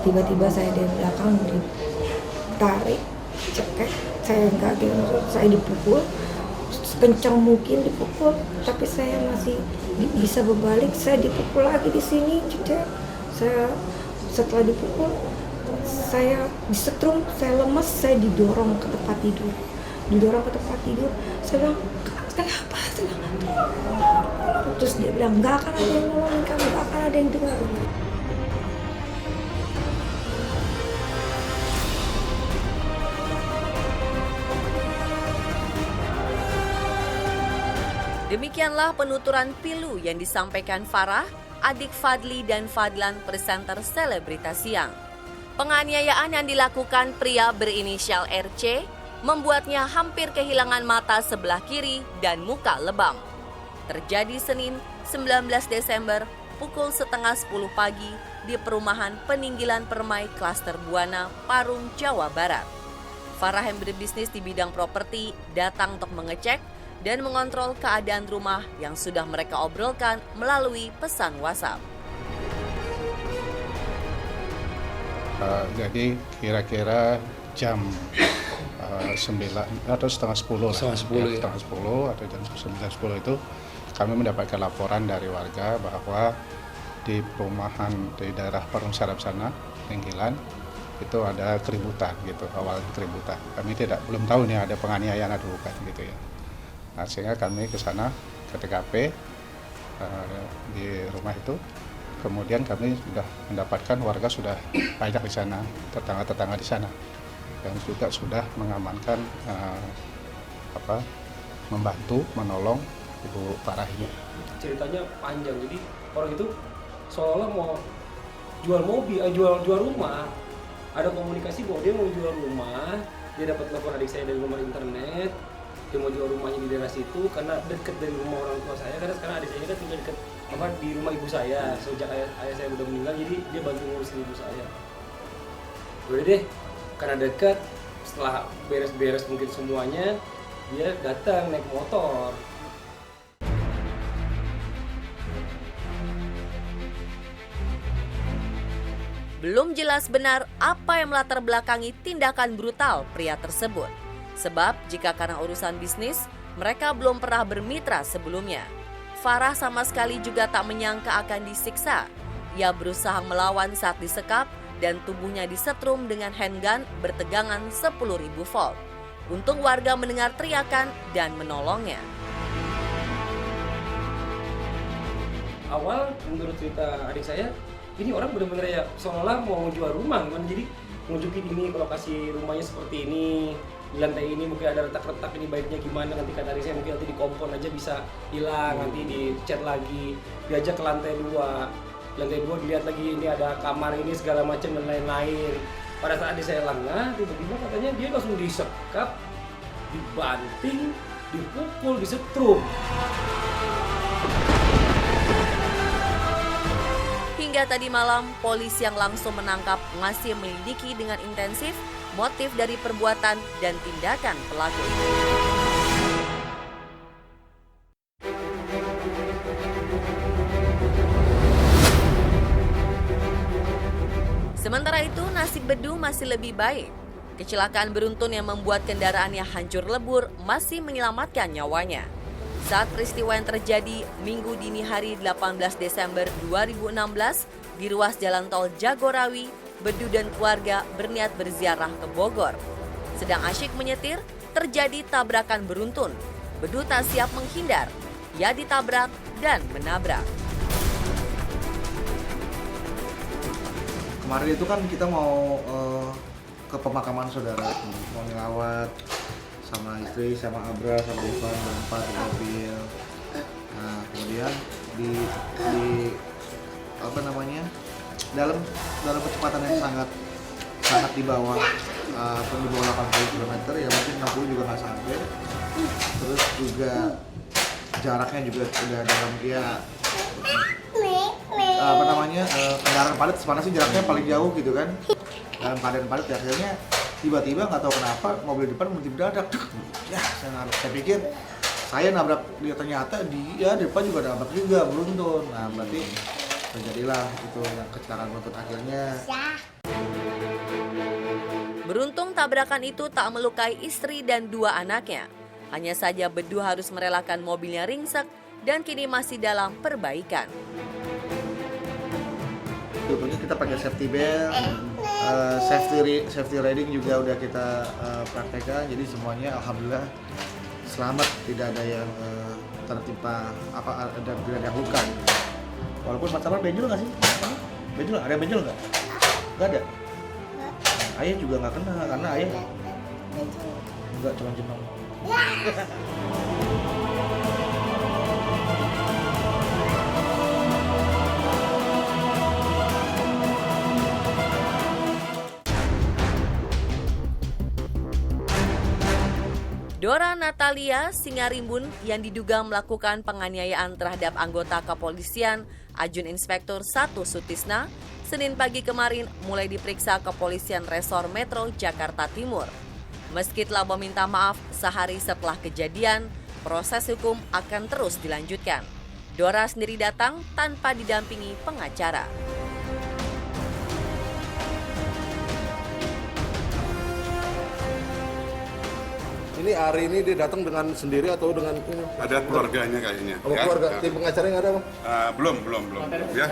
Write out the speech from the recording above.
Tiba-tiba saya dari belakang ditarik, cekek, saya dipukul, kencang mungkin dipukul, tapi saya masih bisa berbalik, saya dipukul lagi di sini juga. Setelah dipukul, saya disetrum, saya lemas, saya didorong ke tempat tidur. Saya bilang, kenapa? Terus dia bilang, nggak akan ada yang nolongin kamu, nggak akan ada yang dengar. Demikianlah penuturan pilu yang disampaikan Farah, adik Fadli dan Fadlan, presenter Selebritas Siang. Penganiayaan yang dilakukan pria berinisial RC membuatnya hampir kehilangan mata sebelah kiri dan muka lebam. Terjadi Senin 19 Desember pukul setengah 10 pagi di perumahan Peninggilan Permai Klaster Buana, Parung, Jawa Barat. Farah yang berbisnis di bidang properti datang untuk mengecek dan mengontrol keadaan rumah yang sudah mereka obrolkan melalui pesan WhatsApp. Jadi kira-kira jam 9 atau setengah 10 lah. Setengah 10 atau jam 9.10 itu kami mendapatkan laporan dari warga bahwa di perumahan di daerah Parung Sarap sana, Peninggilan, itu ada keributan gitu, awalnya keributan. Kami belum tahu nih ada penganiayaan atau bukan gitu ya. Nah, sehingga kami ke sana ke TKP di rumah itu. Kemudian kami sudah mendapatkan warga sudah banyak di sana, tetangga-tetangga di sana, dan juga sudah mengamankan membantu menolong Ibu Farah ini. Ceritanya panjang, jadi orang itu seolah-olah mau jual mobil, jual rumah. Ada komunikasi bahwa dia mau jual rumah, dia dapat telepon adik saya dari nomor internet. Dia mau jual rumahnya di daerah situ karena dekat dari rumah orang tua saya, karena sekarang adik saya kan tinggal dekat di rumah ibu saya sejak ayah saya udah meninggal, jadi dia bantu ngurusin ibu saya. Udah deh, karena dekat, setelah beres-beres mungkin semuanya, dia datang naik motor. Belum jelas benar apa yang melatar belakangi tindakan brutal pria tersebut. Sebab jika karena urusan bisnis, mereka belum pernah bermitra sebelumnya. Farah sama sekali juga tak menyangka akan disiksa. Ia berusaha melawan saat disekap dan tubuhnya disetrum dengan handgun bertegangan 10.000 volt. Untung warga mendengar teriakan dan menolongnya. Awal menurut cerita adik saya, ini orang benar-benar ya seolah-olah mau jual rumah kan, jadi nunjukin ini lokasi rumahnya seperti ini. Di lantai ini mungkin ada retak-retak, ini baiknya gimana, nanti kata adik saya mungkin nanti di kompon aja bisa hilang, nanti dicat lagi, diajak ke lantai 2 dilihat lagi ini ada kamar ini segala macam dan lain-lain. Pada saat adik saya lengah, tiba-tiba katanya dia langsung disekap, dibanting, dipukul, disetrum. Hingga tadi malam, polisi yang langsung menangkap masih menyelidiki dengan intensif motif dari perbuatan dan tindakan pelaku. Sementara itu, nasib Bedu masih lebih baik. Kecelakaan beruntun yang membuat kendaraannya hancur lebur masih menyelamatkan nyawanya. Saat peristiwa yang terjadi Minggu dini hari 18 Desember 2016 di ruas jalan tol Jagorawi, Bedu dan keluarga berniat berziarah ke Bogor. Sedang asyik menyetir, terjadi tabrakan beruntun. Bedu tak siap menghindar. Ia ditabrak dan menabrak. Kemarin itu kan kita mau ke pemakaman saudara, mau ngelawat sama istri, sama Abra, sama Ivan, berempat di mobil. Nah, kemudian di dalam kecepatan yang sangat di bawah di bawah 80 km ya, mungkin 60 juga nggak sampai. Terus juga jaraknya juga udah dalam kendaraan padat sebenarnya sih jaraknya paling jauh gitu kan. Dalam keadaan padat ya, akhirnya tiba-tiba nggak tahu kenapa mobil depan mendadak. Ya, saya pikir saya nabrak dia, ternyata dia depan juga nabrak juga, beruntun. Nah, berarti terjadilah itu yang kecelakaan beruntun akhirnya. Beruntung tabrakan itu tak melukai istri dan 2 anaknya. Hanya saja Bedu harus merelakan mobilnya ringsek dan kini masih dalam perbaikan. Tentunya kita pakai safety belt, safety riding juga udah kita praktekkan, jadi semuanya alhamdulillah selamat, tidak ada yang tertimpa dan tidak ada yang luka. Walaupun masalah benjol nggak sih? Benjol, ada benjol nggak? Nggak ada. Ayah juga nggak kena karena ayah nggak cuma jemang. Dora Natalia Singarimbun yang diduga melakukan penganiayaan terhadap anggota kepolisian Ajun Inspektur 1 Sutisna, Senin pagi kemarin mulai diperiksa Kepolisian Resor Metro Jakarta Timur. Meski telah meminta maaf sehari setelah kejadian, proses hukum akan terus dilanjutkan. Dora sendiri datang tanpa didampingi pengacara. Ini hari ini dia datang dengan sendiri atau dengan ini? Ada keluarganya kayaknya. Oh, keluarga, tim pengacaranya nggak ada, Bang? Belum. Ya.